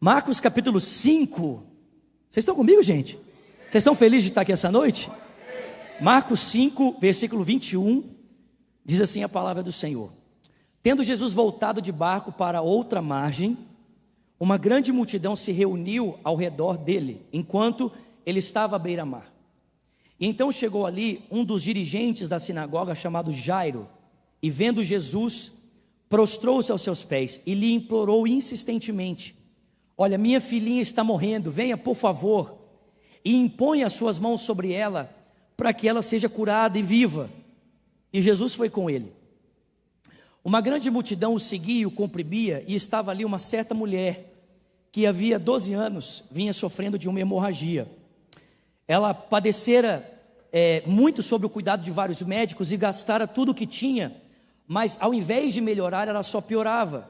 Marcos capítulo 5. Vocês estão comigo, gente? Vocês estão felizes de estar aqui essa noite? Marcos 5, versículo 21, diz assim a palavra do Senhor: Tendo Jesus voltado de barco para outra margem, uma grande multidão se reuniu ao redor dele, enquanto ele estava à beira-mar. E então chegou ali um dos dirigentes da sinagoga, chamado Jairo, e vendo Jesus, prostrou-se aos seus pés e lhe implorou insistentemente: Olha, minha filhinha está morrendo, venha por favor e impõe as suas mãos sobre ela, para que ela seja curada e viva. E Jesus foi com ele. Uma grande multidão o seguia e o comprimia, e estava ali uma certa mulher, que havia 12 anos, vinha sofrendo de uma hemorragia. Ela padecera muito sob o cuidado de vários médicos e gastara tudo o que tinha, mas ao invés de melhorar, ela só piorava.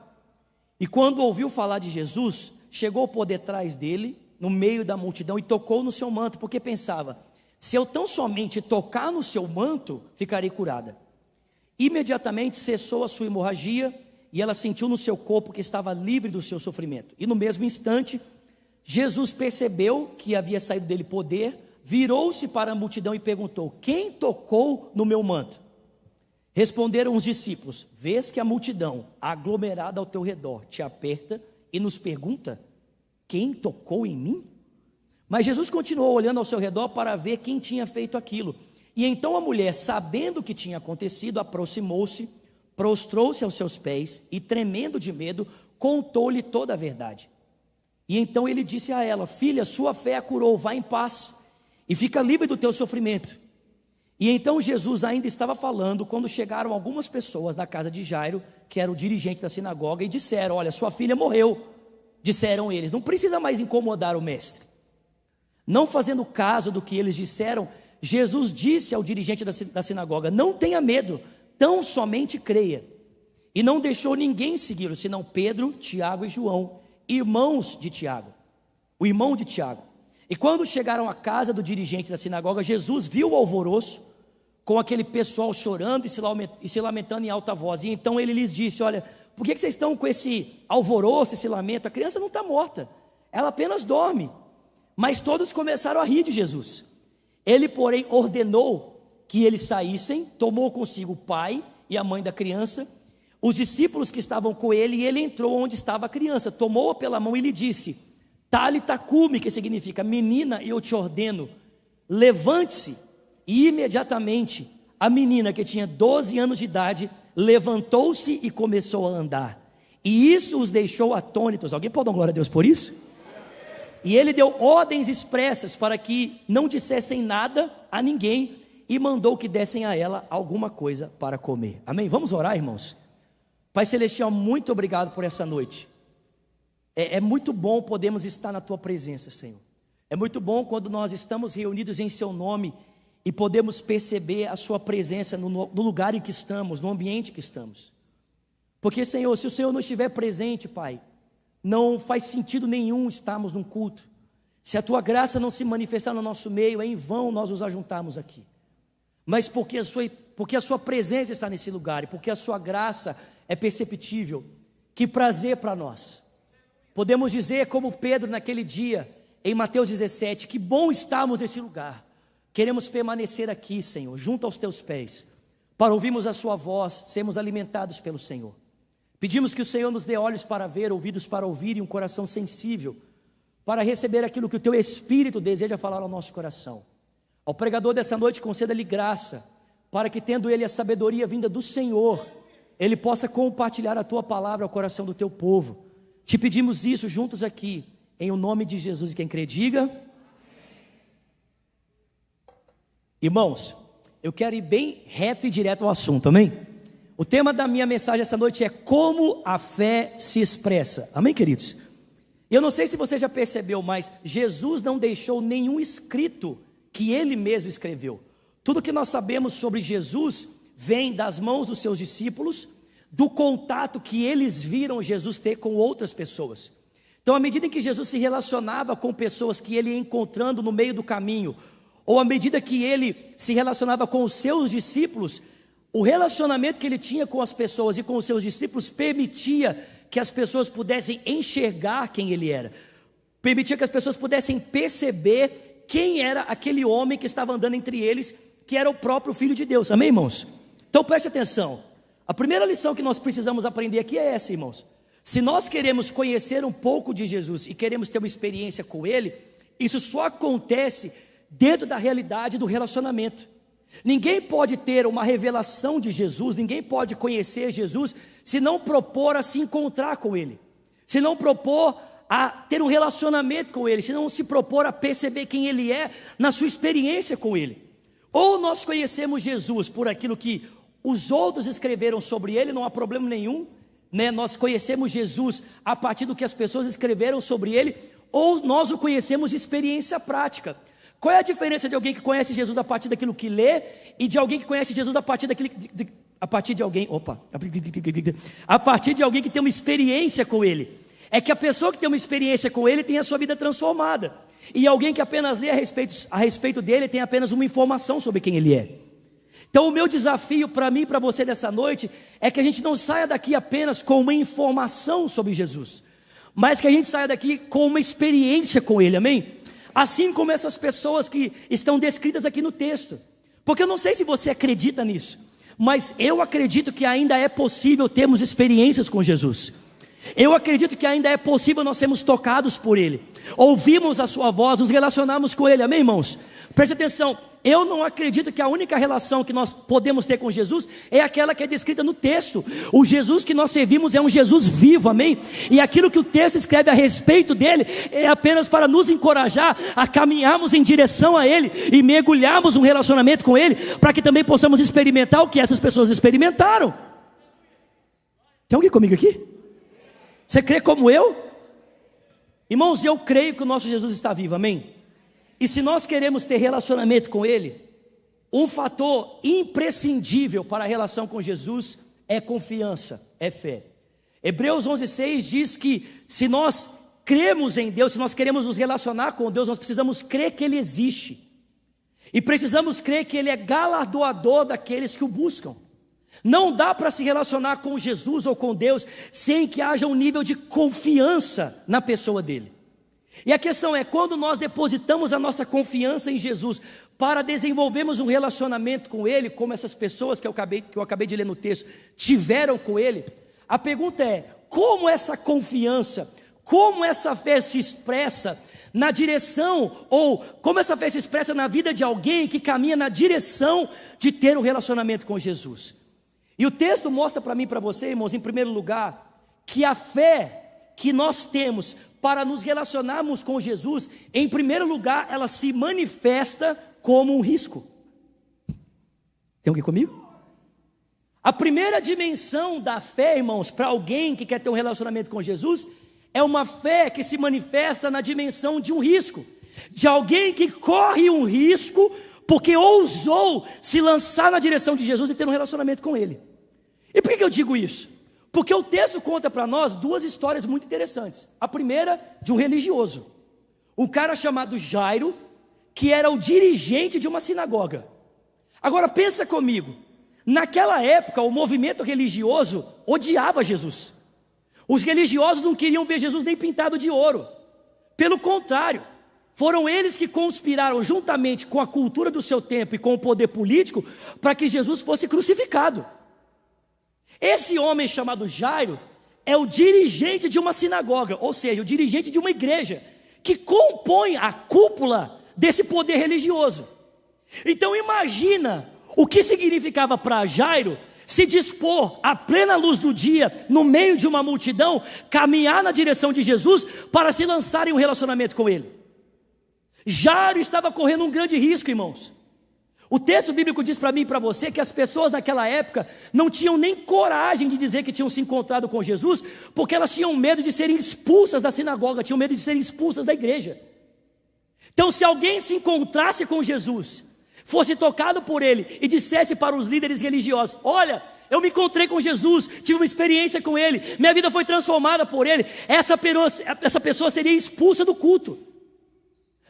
E quando ouviu falar de Jesus, chegou por detrás dele, no meio da multidão, e tocou no seu manto, porque pensava: se eu tão somente tocar no seu manto, ficarei curada. Imediatamente cessou a sua hemorragia, e ela sentiu no seu corpo que estava livre do seu sofrimento. E no mesmo instante, Jesus percebeu que havia saído dele poder, virou-se para a multidão e perguntou: quem tocou no meu manto? Responderam os discípulos: vês que a multidão aglomerada ao teu redor te aperta e nos pergunta: quem tocou em mim? Mas Jesus continuou olhando ao seu redor para ver quem tinha feito aquilo. E então a mulher, sabendo o que tinha acontecido, aproximou-se, prostrou-se aos seus pés e, tremendo de medo, contou-lhe toda a verdade. E então ele disse a ela: filha, sua fé a curou, vá em paz e fica livre do teu sofrimento. E então Jesus ainda estava falando, quando chegaram algumas pessoas da casa de Jairo, que era o dirigente da sinagoga, e disseram: olha, sua filha morreu. Disseram eles: não precisa mais incomodar o mestre. Não fazendo caso do que eles disseram, Jesus disse ao dirigente da sinagoga: não tenha medo, tão somente creia. E não deixou ninguém segui-lo, senão Pedro, Tiago e João, irmãos de Tiago, o irmão de Tiago. E quando chegaram à casa do dirigente da sinagoga, Jesus viu o alvoroço, com aquele pessoal chorando e se lamentando em alta voz. E então ele lhes disse: olha, por que vocês estão com esse alvoroço, esse lamento? A criança não está morta, ela apenas dorme. Mas todos começaram a rir de Jesus. Ele, porém, ordenou que eles saíssem, tomou consigo o pai e a mãe da criança, os discípulos que estavam com ele, e ele entrou onde estava a criança, tomou-a pela mão e lhe disse: Talita cumi, que significa: menina, eu te ordeno, levante-se. E imediatamente a menina, que tinha 12 anos de idade, levantou-se e começou a andar. E isso os deixou atônitos. Alguém pode dar glória a Deus por isso? E ele deu ordens expressas para que não dissessem nada a ninguém, e mandou que dessem a ela alguma coisa para comer. Amém? Vamos orar, irmãos? Pai Celestial, muito obrigado por essa noite. É muito bom podermos estar na tua presença, Senhor. É muito bom quando nós estamos reunidos em seu nome e podemos perceber a sua presença no lugar em que estamos, no ambiente que estamos. Porque, Senhor, se o Senhor não estiver presente, Pai, não faz sentido nenhum estarmos num culto. Se a tua graça não se manifestar no nosso meio, é em vão nós nos ajuntarmos aqui. Mas porque a sua presença está nesse lugar, e porque a sua graça é perceptível, que prazer para nós. Podemos dizer como Pedro naquele dia, em Mateus 17, que bom estarmos nesse lugar. Queremos permanecer aqui, Senhor, junto aos teus pés, para ouvirmos a sua voz, sermos alimentados pelo Senhor. Pedimos que o Senhor nos dê olhos para ver, ouvidos para ouvir e um coração sensível para receber aquilo que o teu Espírito deseja falar ao nosso coração. Ao pregador dessa noite, conceda-lhe graça, para que, tendo ele a sabedoria vinda do Senhor, ele possa compartilhar a tua palavra ao coração do teu povo. Te pedimos isso juntos aqui, em o nome de Jesus. E quem crê, diga. Irmãos, eu quero ir bem reto e direto ao assunto, amém? O tema da minha mensagem essa noite é como a fé se expressa, amém, queridos? Eu não sei se você já percebeu, mas Jesus não deixou nenhum escrito que ele mesmo escreveu. Tudo que nós sabemos sobre Jesus vem das mãos dos seus discípulos, do contato que eles viram Jesus ter com outras pessoas. Então, à medida em que Jesus se relacionava com pessoas que ele ia encontrando no meio do caminho, ou à medida que ele se relacionava com os seus discípulos, o relacionamento que ele tinha com as pessoas e com os seus discípulos permitia que as pessoas pudessem enxergar quem ele era, permitia que as pessoas pudessem perceber quem era aquele homem que estava andando entre eles, que era o próprio Filho de Deus. Amém, irmãos? Então preste atenção. A primeira lição que nós precisamos aprender aqui é essa, irmãos. Se nós queremos conhecer um pouco de Jesus e queremos ter uma experiência com Ele, isso só acontece dentro da realidade do relacionamento. Ninguém pode ter uma revelação de Jesus, ninguém pode conhecer Jesus se não propor a se encontrar com Ele, se não propor a ter um relacionamento com Ele, se não se propor a perceber quem Ele é na sua experiência com Ele. Ou nós conhecemos Jesus por aquilo que os outros escreveram sobre Ele, não há problema nenhum, né? Nós conhecemos Jesus a partir do que as pessoas escreveram sobre Ele, ou nós o conhecemos de experiência prática. Qual é a diferença de alguém que conhece Jesus a partir daquilo que lê e de alguém que conhece Jesus a partir daquilo a partir de alguém que tem uma experiência com Ele? É que a pessoa que tem uma experiência com Ele tem a sua vida transformada, e alguém que apenas lê a respeito dele tem apenas uma informação sobre quem Ele é. Então o meu desafio para mim e para você nessa noite é que a gente não saia daqui apenas com uma informação sobre Jesus, mas que a gente saia daqui com uma experiência com Ele, amém? Assim como essas pessoas que estão descritas aqui no texto, porque eu não sei se você acredita nisso, mas eu acredito que ainda é possível termos experiências com Jesus. Eu acredito que ainda é possível nós sermos tocados por Ele, ouvimos a sua voz, nos relacionarmos com Ele, amém, irmãos? Preste atenção, eu não acredito que a única relação que nós podemos ter com Jesus é aquela que é descrita no texto. O Jesus que nós servimos é um Jesus vivo, amém? E aquilo que o texto escreve a respeito dele é apenas para nos encorajar a caminharmos em direção a Ele e mergulharmos um relacionamento com Ele, para que também possamos experimentar o que essas pessoas experimentaram. Tem alguém comigo aqui? Você crê como eu? Irmãos, eu creio que o nosso Jesus está vivo, amém? E se nós queremos ter relacionamento com Ele, um fator imprescindível para a relação com Jesus é confiança, é fé. Hebreus 11:6 diz que se nós cremos em Deus, se nós queremos nos relacionar com Deus, nós precisamos crer que Ele existe, e precisamos crer que Ele é galardoador daqueles que o buscam. Não dá para se relacionar com Jesus ou com Deus sem que haja um nível de confiança na pessoa dele. E a questão é, quando nós depositamos a nossa confiança em Jesus para desenvolvermos um relacionamento com Ele, como essas pessoas que eu acabei de ler no texto tiveram com Ele, a pergunta é, como essa confiança, como essa fé se expressa na direção, ou como essa fé se expressa na vida de alguém que caminha na direção de ter um relacionamento com Jesus? E o texto mostra para mim e para você, irmãos, em primeiro lugar, que a fé que nós temos para nos relacionarmos com Jesus, em primeiro lugar, ela se manifesta como um risco. Tem alguém comigo? A primeira dimensão da fé, irmãos, para alguém que quer ter um relacionamento com Jesus, é uma fé que se manifesta na dimensão de um risco, de alguém que corre um risco, porque ousou se lançar na direção de Jesus e ter um relacionamento com Ele. E por que eu digo isso? Porque o texto conta para nós duas histórias muito interessantes. A primeira, de um religioso, um cara chamado Jairo, que era o dirigente de uma sinagoga. Agora pensa comigo, naquela época o movimento religioso odiava Jesus. Os religiosos não queriam ver Jesus nem pintado de ouro. Pelo contrário, foram eles que conspiraram juntamente com a cultura do seu tempo e com o poder político para que Jesus fosse crucificado. Esse homem chamado Jairo é o dirigente de uma sinagoga, ou seja, o dirigente de uma igreja que compõe a cúpula desse poder religioso. Então imagina o que significava para Jairo se dispor à plena luz do dia, no meio de uma multidão, caminhar na direção de Jesus para se lançar em um relacionamento com Ele. Jairo estava correndo um grande risco, irmãos. O texto bíblico diz para mim e para você que as pessoas naquela época não tinham nem coragem de dizer que tinham se encontrado com Jesus, porque elas tinham medo de serem expulsas da sinagoga, tinham medo de serem expulsas da igreja. Então, se alguém se encontrasse com Jesus, fosse tocado por Ele e dissesse para os líderes religiosos: olha, eu me encontrei com Jesus, tive uma experiência com Ele, minha vida foi transformada por Ele, essa pessoa seria expulsa do culto.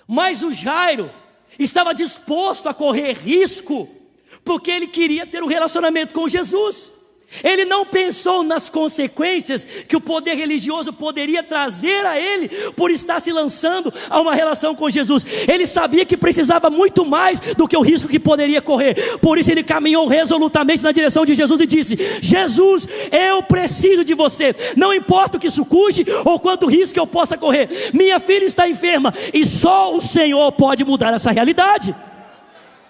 Mas o Jairo estava disposto a correr risco, porque ele queria ter um relacionamento com Jesus. Ele não pensou nas consequências que o poder religioso poderia trazer a ele por estar se lançando a uma relação com Jesus. Ele sabia que precisava muito mais do que o risco que poderia correr. Por isso ele caminhou resolutamente na direção de Jesus e disse: Jesus, eu preciso de você. Não importa o que isso custe ou quanto risco eu possa correr. Minha filha está enferma e só o Senhor pode mudar essa realidade.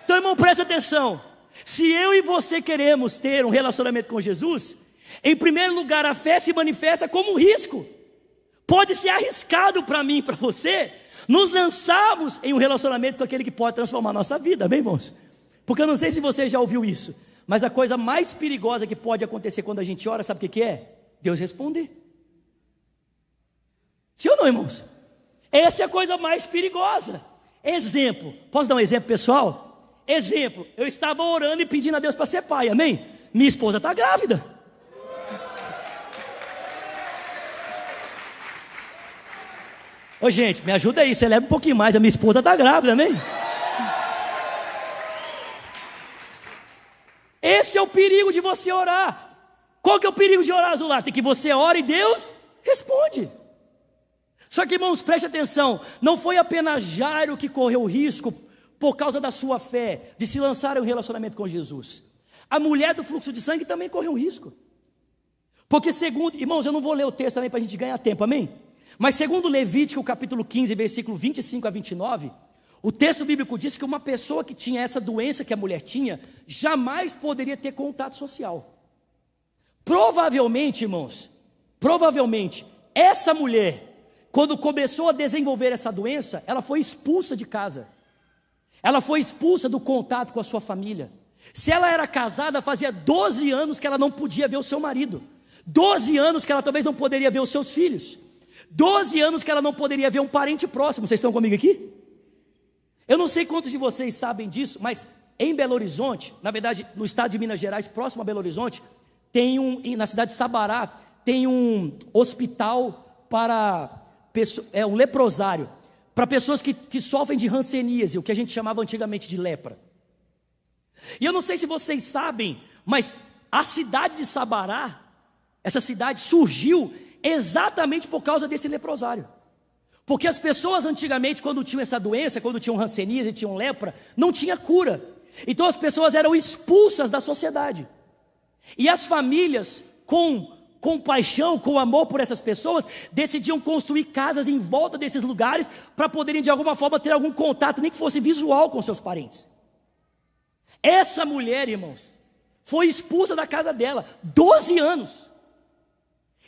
Então, irmão, presta atenção. Se eu e você queremos ter um relacionamento com Jesus, em primeiro lugar, a fé se manifesta como um risco. Pode ser arriscado para mim e para você nos lançarmos em um relacionamento com aquele que pode transformar a nossa vida, amém, irmãos? Porque eu não sei se você já ouviu isso, mas a coisa mais perigosa que pode acontecer quando a gente ora, sabe o que é? Deus responder. Sim ou não, irmãos? Essa é a coisa mais perigosa. Exemplo, posso dar um exemplo pessoal? Exemplo, eu estava orando e pedindo a Deus para ser pai, amém? Minha esposa está grávida. Ô gente, me ajuda aí, celebra um pouquinho mais, a minha esposa está grávida, amém? Esse é o perigo de você orar. Qual que é o perigo de orar, Zular? Tem que você ora e Deus responde. Só que, irmãos, preste atenção, não foi apenas Jairo que correu o risco por causa da sua fé, de se lançar em um relacionamento com Jesus. A mulher do fluxo de sangue também correu um risco. Porque segundo, irmãos, eu não vou ler o texto também para a gente ganhar tempo, amém? Mas segundo Levítico capítulo 15, versículo 25 a 29, o texto bíblico diz que uma pessoa que tinha essa doença que a mulher tinha, jamais poderia ter contato social. Provavelmente, irmãos, essa mulher, quando começou a desenvolver essa doença, ela foi expulsa de casa. Ela foi expulsa do contato com a sua família. Se ela era casada, fazia 12 anos que ela não podia ver o seu marido. 12 anos que ela talvez não poderia ver os seus filhos. 12 anos que ela não poderia ver um parente próximo. Vocês estão comigo aqui? Eu não sei quantos de vocês sabem disso, mas em Belo Horizonte, na verdade no estado de Minas Gerais, próximo a Belo Horizonte, na cidade de Sabará, tem um hospital para um leprosário, para pessoas que sofrem de hanseníase, o que a gente chamava antigamente de lepra. E eu não sei se vocês sabem, mas a cidade de Sabará, essa cidade surgiu exatamente por causa desse leprosário. Porque as pessoas antigamente, quando tinham essa doença, quando tinham hanseníase, tinham lepra, não tinha cura. Então as pessoas eram expulsas da sociedade. E as famílias, com compaixão, com amor por essas pessoas, decidiam construir casas em volta desses lugares para poderem de alguma forma ter algum contato, nem que fosse visual, com seus parentes. Essa mulher, irmãos, foi expulsa da casa dela, 12 anos.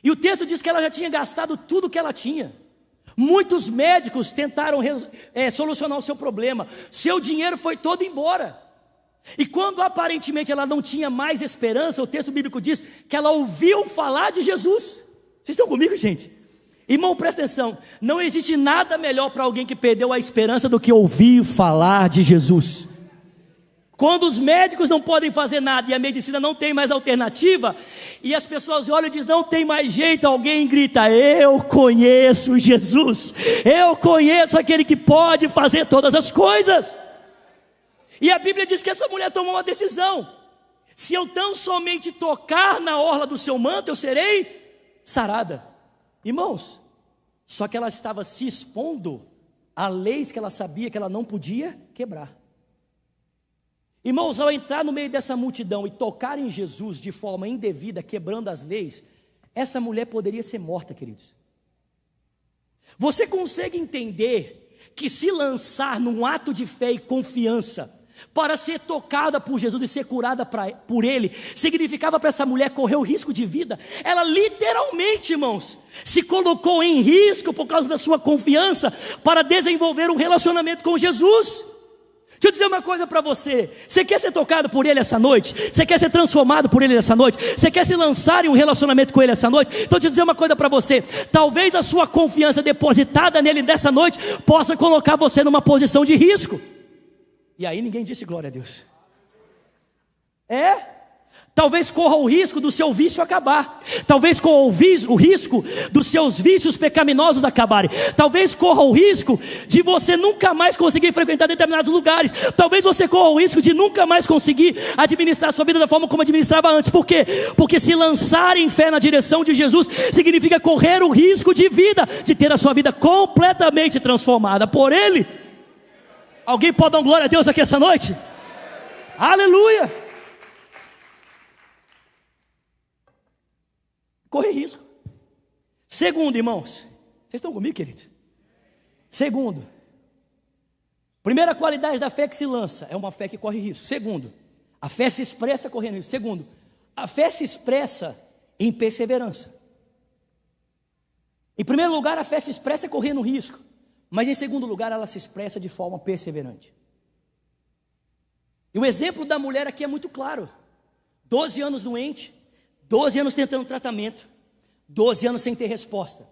E o texto diz que ela já tinha gastado tudo que ela tinha. Muitos médicos tentaram solucionar o seu problema. Seu dinheiro foi todo embora. E quando aparentemente ela não tinha mais esperança, o texto bíblico diz que ela ouviu falar de Jesus. Vocês estão comigo, gente? Irmão, presta atenção, não existe nada melhor para alguém que perdeu a esperança do que ouvir falar de Jesus. Quando os médicos não podem fazer nada e a medicina não tem mais alternativa, e as pessoas olham e dizem, não tem mais jeito, alguém grita, eu conheço Jesus, eu conheço aquele que pode fazer todas as coisas. E a Bíblia diz que essa mulher tomou uma decisão: se eu tão somente tocar na orla do seu manto, eu serei sarada. Irmãos, só que ela estava se expondo a leis que ela sabia que ela não podia quebrar. Irmãos, ao entrar no meio dessa multidão e tocar em Jesus de forma indevida, quebrando as leis, essa mulher poderia ser morta, queridos. Você consegue entender que se lançar num ato de fé e confiança para ser tocada por Jesus e ser curada por Ele, significava para essa mulher correr o risco de vida? Ela literalmente, irmãos, se colocou em risco por causa da sua confiança para desenvolver um relacionamento com Jesus. Deixa eu dizer uma coisa para você: você quer ser tocado por Ele essa noite? Você quer ser transformado por Ele essa noite? Você quer se lançar em um relacionamento com Ele essa noite? Então deixa eu dizer uma coisa para você: talvez a sua confiança depositada nele dessa noite possa colocar você numa posição de risco. E aí ninguém disse glória a Deus. Talvez corra o risco do seu vício acabar. Talvez corra o risco dos seus vícios pecaminosos acabarem. Talvez corra o risco de você nunca mais conseguir frequentar determinados lugares. Talvez você corra o risco de nunca mais conseguir administrar a sua vida da forma como administrava antes. Por quê? Porque se lançar em fé na direção de Jesus significa correr o risco de vida, de ter a sua vida completamente transformada por Ele. Alguém pode dar glória a Deus aqui essa noite? Aleluia! Correr risco. Segundo, irmãos, vocês estão comigo, queridos? Segundo, primeira qualidade da fé que se lança é uma fé que corre risco. Segundo, a fé se expressa correndo risco. Segundo, a fé se expressa em perseverança. Em primeiro lugar, a fé se expressa correndo risco, mas em segundo lugar, ela se expressa de forma perseverante. E o exemplo da mulher aqui é muito claro. 12 anos doente, 12 anos tentando tratamento, 12 anos sem ter resposta,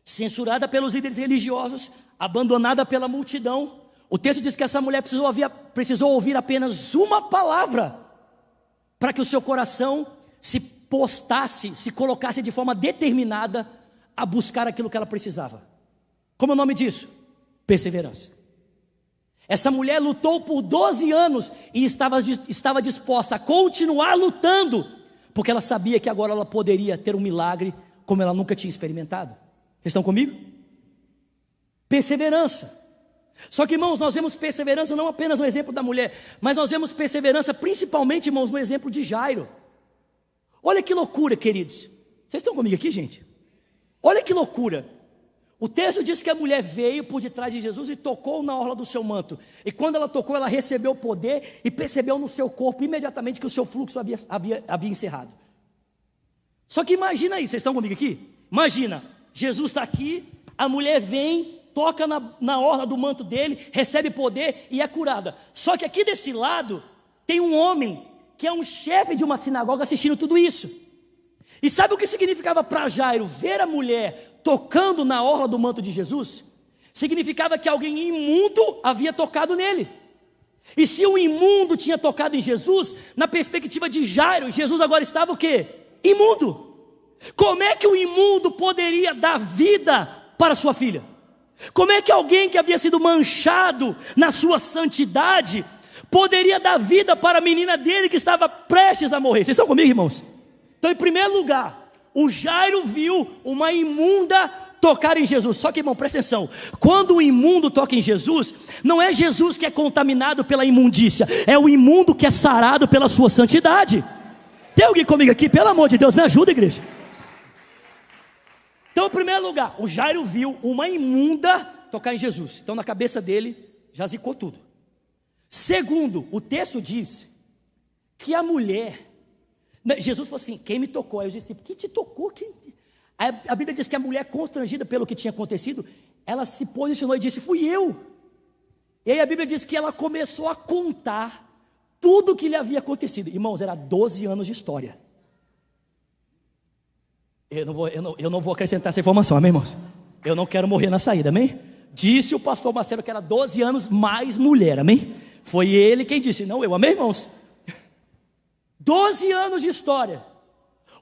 censurada pelos líderes religiosos, abandonada pela multidão. O texto diz que essa mulher precisou ouvir apenas uma palavra para que o seu coração se postasse, se colocasse de forma determinada a buscar aquilo que ela precisava. Como é o nome disso? Perseverança. Essa mulher lutou por 12 anos e estava disposta a continuar lutando, porque ela sabia que agora ela poderia ter um milagre como ela nunca tinha experimentado. Vocês estão comigo? Perseverança. Só que, irmãos, nós vemos perseverança não apenas no exemplo da mulher, mas nós vemos perseverança principalmente, irmãos, no exemplo de Jairo. Olha que loucura, queridos. Vocês estão comigo aqui, gente? Olha que loucura. O texto diz que a mulher veio por detrás de Jesus e tocou na orla do seu manto. E quando ela tocou, ela recebeu poder e percebeu no seu corpo imediatamente que o seu fluxo havia encerrado. Só que imagina aí, vocês estão comigo aqui? Imagina, Jesus está aqui, a mulher vem, toca na orla do manto dele, recebe poder e é curada. Só que aqui desse lado tem um homem que é um chefe de uma sinagoga assistindo tudo isso. E sabe o que significava para Jairo ver a mulher tocando na orla do manto de Jesus? Significava que alguém imundo havia tocado nele. E se o imundo tinha tocado em Jesus, na perspectiva de Jairo, Jesus agora estava o quê? Imundo. Como é que o imundo poderia dar vida para sua filha? Como é que alguém que havia sido manchado na sua santidade poderia dar vida para a menina dele que estava prestes a morrer? Vocês estão comigo, irmãos? Então, em primeiro lugar, o Jairo viu uma imunda tocar em Jesus. Só que, irmão, presta atenção, quando o imundo toca em Jesus, não é Jesus que é contaminado pela imundícia, é o imundo que é sarado pela sua santidade. Tem alguém comigo aqui? Pelo amor de Deus, me ajuda, igreja. Então, em primeiro lugar, o Jairo viu uma imunda tocar em Jesus. Então, na cabeça dele, já zicou tudo. Segundo, o texto diz que a mulher... Jesus falou assim, quem me tocou? Aí eu disse, quem te tocou? A Bíblia diz que a mulher, constrangida pelo que tinha acontecido, ela se posicionou e disse, fui eu. E aí a Bíblia diz que ela começou a contar tudo o que lhe havia acontecido. Irmãos, era 12 anos de história. Eu não vou acrescentar essa informação, amém, irmãos? Eu não quero morrer na saída, amém? Disse o pastor Marcelo que era 12 anos mais mulher, amém? Foi ele quem disse, não eu, amém, irmãos? 12 anos de história,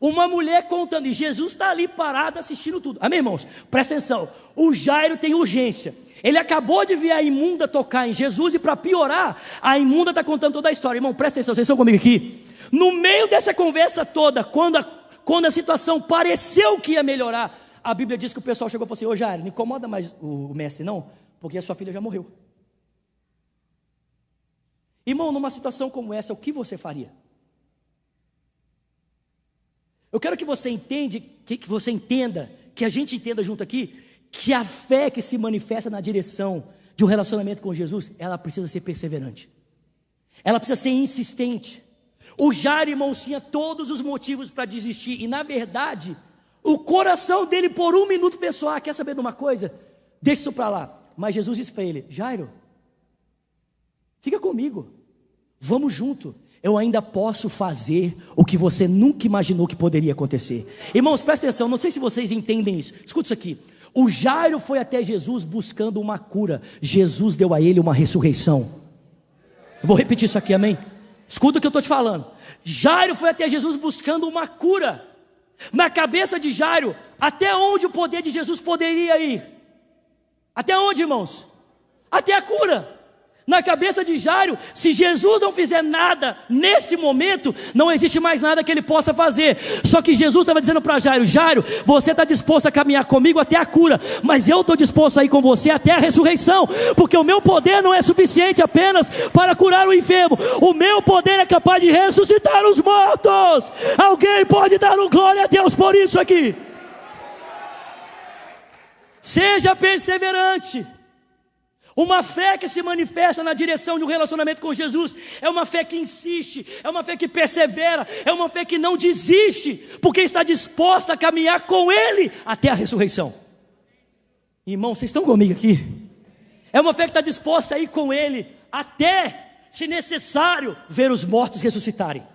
uma mulher contando, e Jesus está ali parado assistindo tudo, amém, irmãos? Presta atenção, o Jairo tem urgência, ele acabou de ver a imunda tocar em Jesus, e para piorar, a imunda está contando toda a história. Irmão, presta atenção, vocês estão comigo aqui? No meio dessa conversa toda, quando a situação pareceu que ia melhorar, a Bíblia diz que o pessoal chegou e falou assim, ô Jairo, não incomoda mais o mestre não, porque a sua filha já morreu. Irmão, numa situação como essa, o que você faria? Eu quero que você entenda, que a gente entenda junto aqui, que a fé que se manifesta na direção de um relacionamento com Jesus, ela precisa ser perseverante, ela precisa ser insistente. O Jairo, irmãos, tinha todos os motivos para desistir, e na verdade, o coração dele por um minuto pensou, quer saber de uma coisa? Deixa isso para lá. Mas Jesus disse para ele, Jairo, fica comigo, vamos junto. Eu ainda posso fazer o que você nunca imaginou que poderia acontecer. Irmãos, presta atenção, não sei se vocês entendem isso. Escuta isso aqui. O Jairo foi até Jesus buscando uma cura. Jesus deu a ele uma ressurreição. Eu vou repetir isso aqui, amém? Escuta o que eu estou te falando. Jairo foi até Jesus buscando uma cura. Na cabeça de Jairo, até onde o poder de Jesus poderia ir? Até onde, irmãos? Até a cura. Na cabeça de Jairo, se Jesus não fizer nada nesse momento, não existe mais nada que ele possa fazer. Só que Jesus estava dizendo para Jairo: Jairo, você está disposto a caminhar comigo até a cura, mas eu estou disposto a ir com você até a ressurreição, porque o meu poder não é suficiente apenas para curar o enfermo, o meu poder é capaz de ressuscitar os mortos. Alguém pode dar um glória a Deus por isso aqui? Seja perseverante. Uma fé que se manifesta na direção de um relacionamento com Jesus é uma fé que insiste, é uma fé que persevera, é uma fé que não desiste, porque está disposta a caminhar com Ele até a ressurreição. Irmãos, vocês estão comigo aqui? É uma fé que está disposta a ir com Ele até, se necessário, ver os mortos ressuscitarem.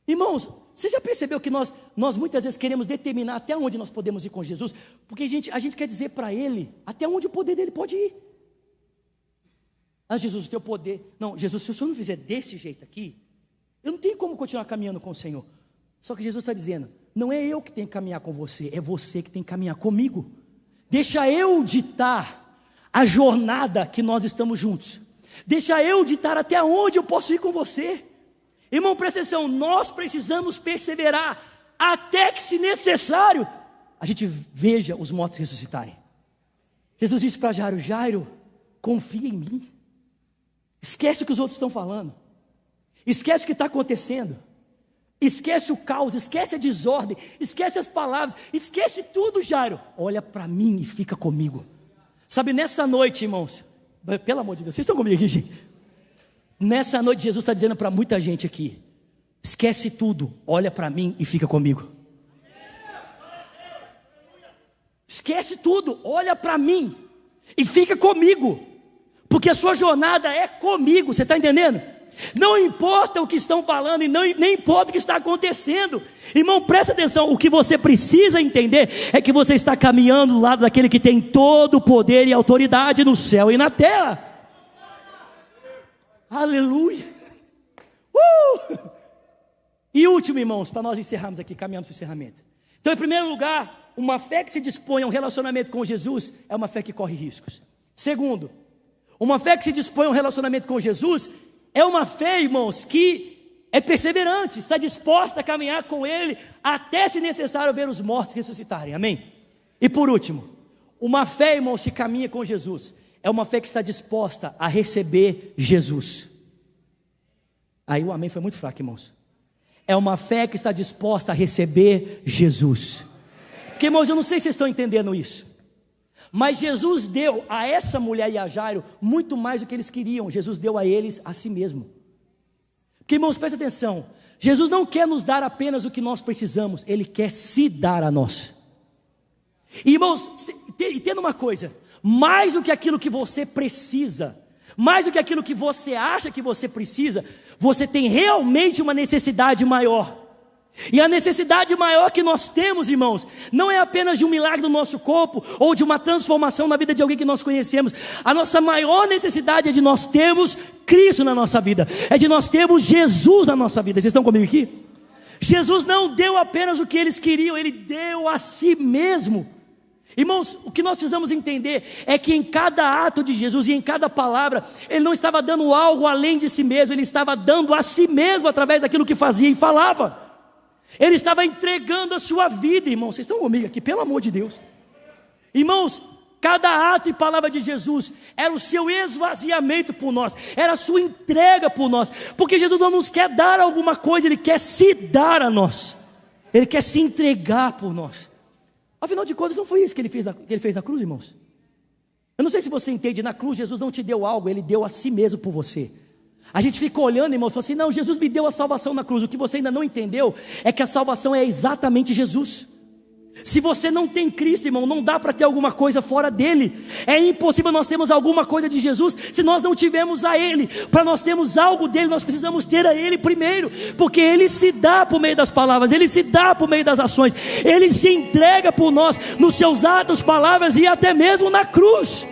Irmãos, você já percebeu que nós muitas vezes queremos determinar até onde nós podemos ir com Jesus? Porque a gente quer dizer para Ele até onde o poder dele pode ir. Ah, Jesus, o teu poder... Não, Jesus, se o Senhor não fizer desse jeito aqui, eu não tenho como continuar caminhando com o Senhor. Só que Jesus está dizendo, não é eu que tenho que caminhar com você, é você que tem que caminhar comigo. Deixa eu ditar a jornada que nós estamos juntos. Deixa eu ditar até onde eu posso ir com você. Irmão, presta atenção, nós precisamos perseverar até que, se necessário, a gente veja os mortos ressuscitarem. Jesus disse para Jairo: Jairo, confia em mim. Esquece o que os outros estão falando. Esquece o que está acontecendo. Esquece o caos, esquece a desordem, esquece as palavras, esquece tudo, Jairo. Olha para mim e fica comigo. Sabe, nessa noite, irmãos, pelo amor de Deus, vocês estão comigo aqui, gente? Nessa noite Jesus está dizendo para muita gente aqui: esquece tudo, olha para mim e fica comigo. Esquece tudo, olha para mim e fica comigo, porque a sua jornada é comigo, você está entendendo? Não importa o que estão falando e nem importa o que está acontecendo. Irmão, presta atenção, o que você precisa entender é que você está caminhando do lado daquele que tem todo o poder e autoridade no céu e na terra. Aleluia. E último, irmãos, para nós encerrarmos aqui, caminhamos para o encerramento. Então, em primeiro lugar, uma fé que se dispõe a um relacionamento com Jesus é uma fé que corre riscos. Segundo, uma fé que se dispõe a um relacionamento com Jesus é uma fé, irmãos, que é perseverante, está disposta a caminhar com Ele até, se necessário, ver os mortos ressuscitarem. Amém? E por último, uma fé, irmãos, que caminha com Jesus é uma fé que está disposta a receber Jesus. Aí o amém foi muito fraco, irmãos. É uma fé que está disposta a receber Jesus. Porque, irmãos, eu não sei se vocês estão entendendo isso, mas Jesus deu a essa mulher e a Jairo muito mais do que eles queriam. Jesus deu a eles a si mesmo. Porque, irmãos, presta atenção, Jesus não quer nos dar apenas o que nós precisamos, Ele quer se dar a nós. E, irmãos, entenda uma coisa: mais do que aquilo que você precisa, mais do que aquilo que você acha que você precisa, você tem realmente uma necessidade maior. E a necessidade maior que nós temos, irmãos, não é apenas de um milagre no nosso corpo, ou de uma transformação na vida de alguém que nós conhecemos. A nossa maior necessidade é de nós termos Cristo na nossa vida, é de nós termos Jesus na nossa vida. Vocês estão comigo aqui? Jesus não deu apenas o que eles queriam, Ele deu a si mesmo. Irmãos, o que nós precisamos entender é que em cada ato de Jesus e em cada palavra, Ele não estava dando algo além de si mesmo, Ele estava dando a si mesmo através daquilo que fazia e falava. Ele estava entregando a sua vida, irmãos. Vocês estão comigo aqui, pelo amor de Deus. Irmãos, cada ato e palavra de Jesus era o seu esvaziamento por nós, era a sua entrega por nós, porque Jesus não nos quer dar alguma coisa, Ele quer se dar a nós, Ele quer se entregar por nós. Afinal de contas, não foi isso que Ele fez na cruz, irmãos? Eu não sei se você entende, na cruz Jesus não te deu algo, Ele deu a si mesmo por você. A gente fica olhando, irmãos, e fala assim: não, Jesus me deu a salvação na cruz. O que você ainda não entendeu é que a salvação é exatamente Jesus. Se você não tem Cristo, irmão, não dá para ter alguma coisa fora dele. É impossível nós termos alguma coisa de Jesus se nós não tivermos a Ele. Para nós termos algo dele, nós precisamos ter a Ele primeiro, porque Ele se dá por meio das palavras, Ele se dá por meio das ações, Ele se entrega por nós nos seus atos, palavras e até mesmo na cruz.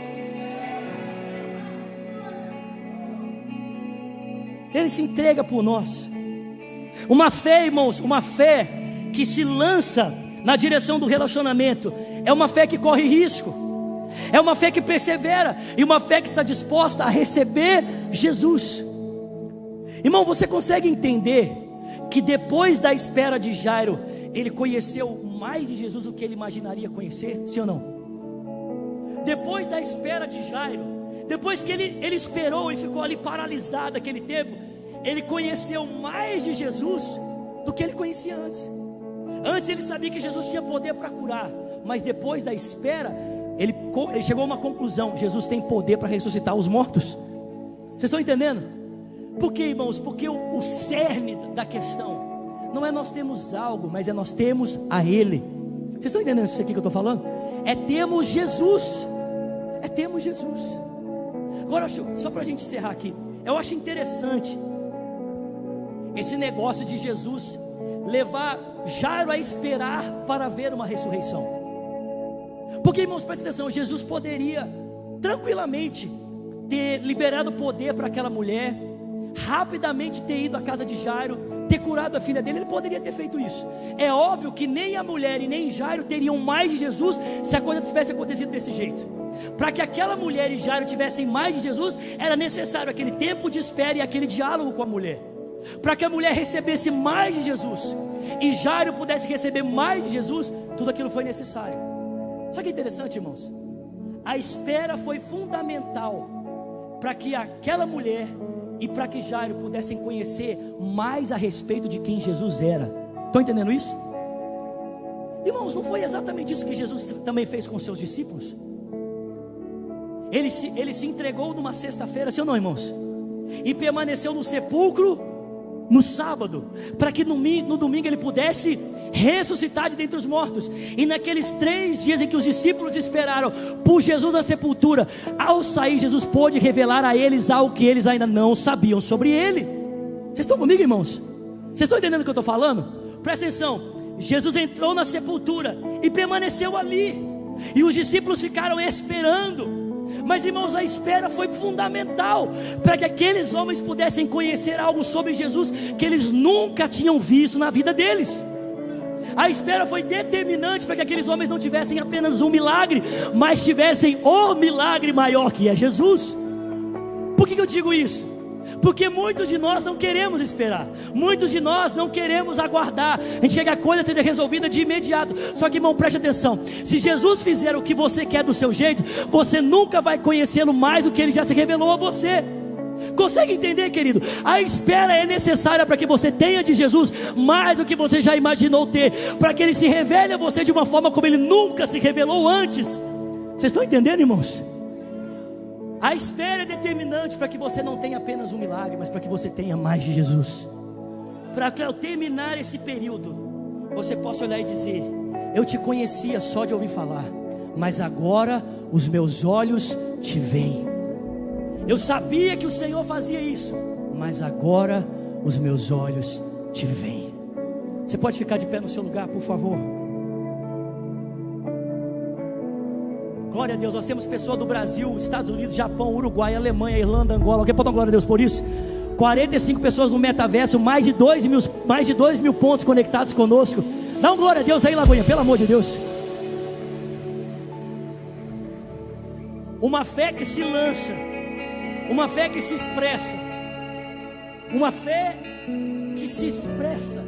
Ele se entrega por nós. Uma fé, irmãos, uma fé que se lança na direção do relacionamento, é uma fé que corre risco, é uma fé que persevera, e uma fé que está disposta a receber Jesus. Irmão, você consegue entender que depois da espera de Jairo, ele conheceu mais de Jesus do que ele imaginaria conhecer? Sim ou não? Depois da espera de Jairo, depois que ele esperou e ficou ali paralisado aquele tempo, ele conheceu mais de Jesus do que ele conhecia antes. Antes ele sabia que Jesus tinha poder para curar, mas depois da espera, ele chegou a uma conclusão: Jesus tem poder para ressuscitar os mortos. Vocês estão entendendo? Por quê, irmãos? Porque o cerne da questão não é nós temos algo, mas é nós temos a Ele. Vocês estão entendendo isso aqui que eu estou falando? É termos Jesus. É termos Jesus. Agora, só para a gente encerrar aqui, eu acho interessante esse negócio de Jesus levar Jairo a esperar para ver uma ressurreição. Porque, irmãos, presta atenção, Jesus poderia tranquilamente ter liberado poder para aquela mulher, rapidamente ter ido à casa de Jairo, ter curado a filha dele. Ele poderia ter feito isso. É óbvio que nem a mulher e nem Jairo teriam mais de Jesus se a coisa tivesse acontecido desse jeito. Para que aquela mulher e Jairo tivessem mais de Jesus, era necessário aquele tempo de espera e aquele diálogo com a mulher. Para que a mulher recebesse mais de Jesus e Jairo pudesse receber mais de Jesus, tudo aquilo foi necessário. Sabe o que é interessante, irmãos? A espera foi fundamental para que aquela mulher e para que Jairo pudessem conhecer mais a respeito de quem Jesus era. Estão entendendo isso? Irmãos, não foi exatamente isso que Jesus também fez com os seus discípulos? Ele se entregou numa sexta-feira, sim ou não, irmãos? E permaneceu no sepulcro no sábado, para que no domingo ele pudesse ressuscitar de dentre os mortos. E naqueles 3 dias em que os discípulos esperaram por Jesus na sepultura, ao sair, Jesus pôde revelar a eles algo que eles ainda não sabiam sobre ele. Vocês estão comigo, irmãos? Vocês estão entendendo o que eu estou falando? Presta atenção. Jesus entrou na sepultura e permaneceu ali, e os discípulos ficaram esperando. Mas, irmãos, a espera foi fundamental para que aqueles homens pudessem conhecer algo sobre Jesus que eles nunca tinham visto na vida deles. A espera foi determinante para que aqueles homens não tivessem apenas um milagre, mas tivessem o milagre maior, que é Jesus. Por que eu digo isso? Porque muitos de nós não queremos esperar, muitos de nós não queremos aguardar, a gente quer que a coisa seja resolvida de imediato. Só que, irmão, preste atenção: se Jesus fizer o que você quer do seu jeito, você nunca vai conhecê-lo mais do que ele já se revelou a você. Consegue entender, querido? A espera é necessária para que você tenha de Jesus mais do que você já imaginou ter, para que ele se revele a você de uma forma como ele nunca se revelou antes. Vocês estão entendendo, irmãos? A espera é determinante para que você não tenha apenas um milagre, mas para que você tenha mais de Jesus. Para que ao terminar esse período, você possa olhar e dizer: eu te conhecia só de ouvir falar, mas agora os meus olhos te veem. Eu sabia que o Senhor fazia isso, mas agora os meus olhos te veem. Você pode ficar de pé no seu lugar, por favor? Glória a Deus. Nós temos pessoas do Brasil, Estados Unidos, Japão, Uruguai, Alemanha, Irlanda, Angola. Alguém pode dar glória a Deus por isso? 45 pessoas no metaverso, mais de 2 mil pontos conectados conosco. Dá um glória a Deus aí, Lagoinha, pelo amor de Deus. Uma fé que se lança, uma fé que se expressa, uma fé que se expressa,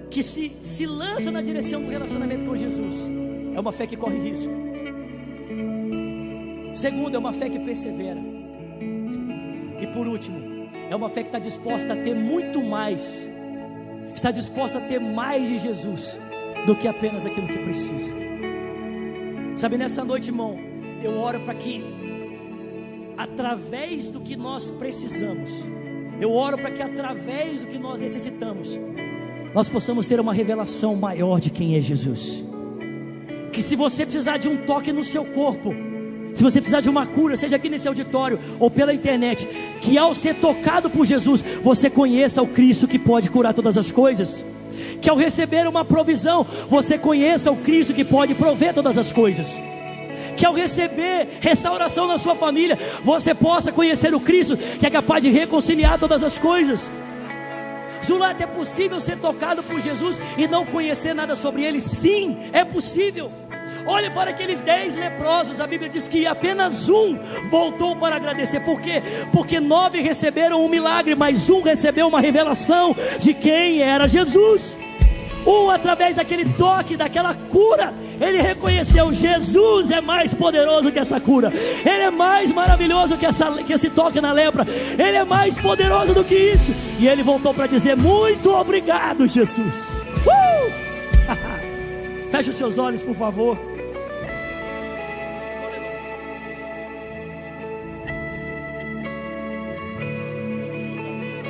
que se lança na direção do relacionamento com Jesus, é uma fé que corre risco. Segundo, é uma fé que persevera. E por último, é uma fé que está disposta a ter muito mais, está disposta a ter mais de Jesus do que apenas aquilo que precisa. Sabe, nessa noite, irmão, eu oro para que, através do que nós precisamos, eu oro para que através do que nós necessitamos, nós possamos ter uma revelação maior de quem é Jesus. Que se você precisar de um toque no seu corpo, se você precisar de uma cura, seja aqui nesse auditório ou pela internet, que ao ser tocado por Jesus, você conheça o Cristo que pode curar todas as coisas. Que ao receber uma provisão, você conheça o Cristo que pode prover todas as coisas. que ao receber restauração na sua família, você possa conhecer o Cristo que é capaz de reconciliar todas as coisas. Zulata, é possível ser tocado por Jesus e não conhecer nada sobre Ele? Sim, é possível. Olhe para aqueles 10 leprosos, a Bíblia diz que apenas um voltou para agradecer. Por quê? Porque 9 receberam um milagre, mas um recebeu uma revelação de quem era Jesus. Através daquele toque, daquela cura, ele reconheceu: Jesus é mais poderoso que essa cura, Ele é mais maravilhoso que esse toque na lepra, Ele é mais poderoso do que isso. E ele voltou para dizer: muito obrigado, Jesus. Feche os seus olhos, por favor.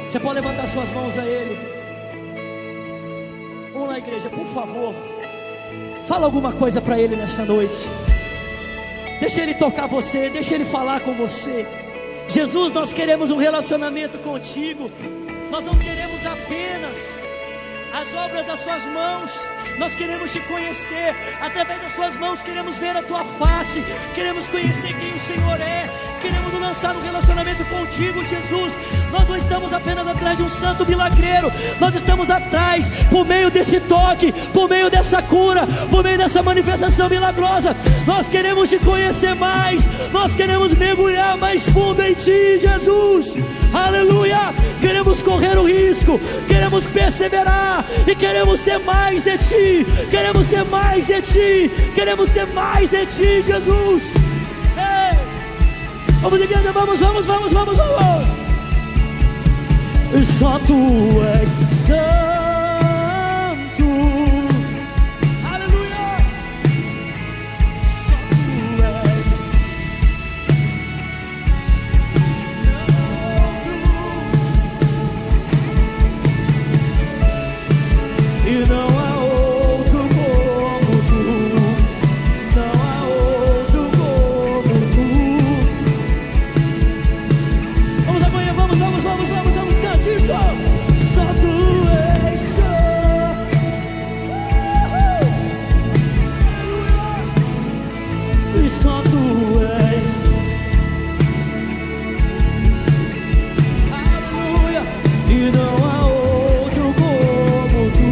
Você pode levantar suas mãos a Ele. Vamos lá, igreja, por favor. Fala alguma coisa para Ele nessa noite. Deixa Ele tocar você, deixa Ele falar com você. Jesus, nós queremos um relacionamento contigo. Nós não queremos apenas as obras das suas mãos, nós queremos te conhecer. Através das suas mãos queremos ver a tua face, queremos conhecer quem o Senhor é, queremos nos lançar no relacionamento contigo, Jesus. Nós não estamos apenas atrás de um santo milagreiro, nós estamos atrás, por meio desse toque, por meio dessa cura, por meio dessa manifestação milagrosa. Nós queremos te conhecer mais, nós queremos mergulhar mais fundo em ti, Jesus. Aleluia. Queremos correr o risco, queremos perseverar e queremos ter mais de ti, queremos ter mais de ti, queremos ter mais de ti, Jesus. Ei! Vamos, igreja, vamos. Só tu és santo. Aleluia. Só tu és. E não há outro como tu, não há outro como tu. Vamos amanhã, vamos, cante isso. Só tu és santo. Aleluia. E só tu és. Aleluia. E não há outro como tu.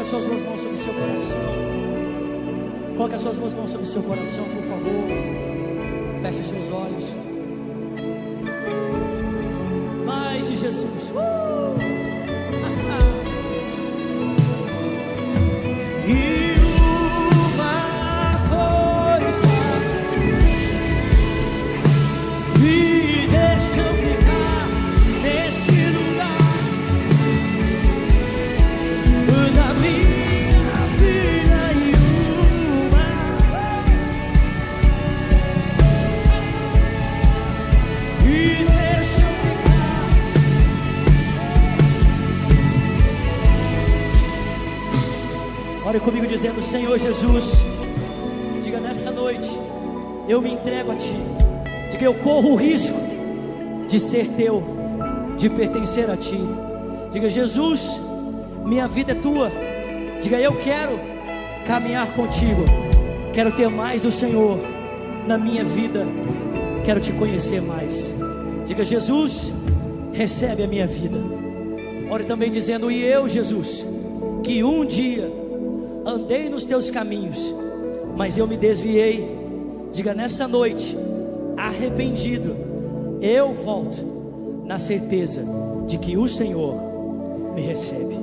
Suas duas mãos sobre o seu coração. Coloque as suas duas mãos sobre o seu coração, por favor. Feche os seus olhos. Mais de Jesus. E uma coisa me deixa eu ficar nesse lugar. Ore comigo dizendo: Senhor Jesus, diga nessa noite, eu me entrego a Ti. Diga: eu corro o risco de ser Teu, de pertencer a Ti. Diga: Jesus, minha vida é Tua. Diga: eu quero caminhar contigo, quero ter mais do Senhor na minha vida, quero Te conhecer mais. Diga: Jesus, recebe a minha vida. Ore também dizendo: e eu, Jesus, que um dia andei nos Teus caminhos, mas eu me desviei. Diga: nessa noite, arrependido, eu volto na certeza de que o Senhor me recebe.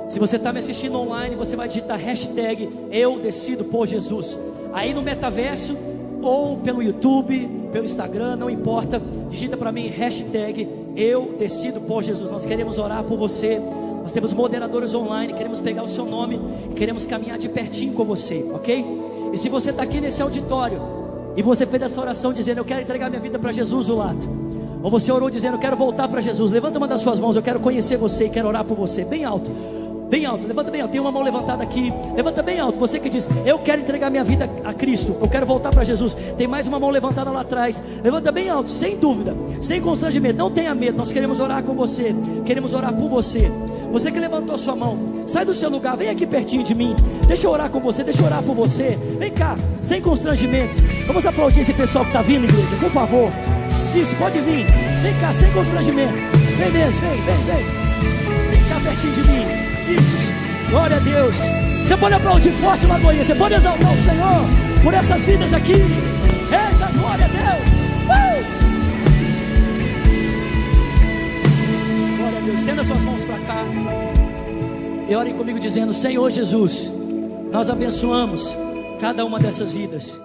Se você está me assistindo online, você vai digitar hashtag eu decido por Jesus, aí no metaverso, ou pelo YouTube, pelo Instagram, não importa, digita para mim hashtag eu decido por Jesus. Nós queremos orar por você, nós temos moderadores online, queremos pegar o seu nome, queremos caminhar de pertinho com você, ok? E se você está aqui nesse auditório, e você fez essa oração dizendo: eu quero entregar minha vida para Jesus do lado, ou você orou dizendo: eu quero voltar para Jesus, levanta uma das suas mãos, eu quero conhecer você e quero orar por você, bem alto, levanta bem alto. Tem uma mão levantada aqui, levanta bem alto. Você que diz: eu quero entregar minha vida a Cristo, eu quero voltar para Jesus. Tem mais uma mão levantada lá atrás, levanta bem alto, sem dúvida, sem constrangimento, não tenha medo. Nós queremos orar com você, queremos orar por você. Você que levantou a sua mão, sai do seu lugar, vem aqui pertinho de mim, deixa eu orar com você, deixa eu orar por você. Vem cá, sem constrangimento. Vamos aplaudir esse pessoal que está vindo, igreja, por favor. Isso, pode vir, vem cá, sem constrangimento. Vem mesmo, vem cá pertinho de mim. Isso, glória a Deus. Você pode aplaudir forte, Lagoinha. Você pode exaltar o Senhor por essas vidas aqui. Eita, glória a Deus. Glória a Deus. Estenda suas mãos para cá e ore comigo dizendo: Senhor Jesus, nós abençoamos cada uma dessas vidas.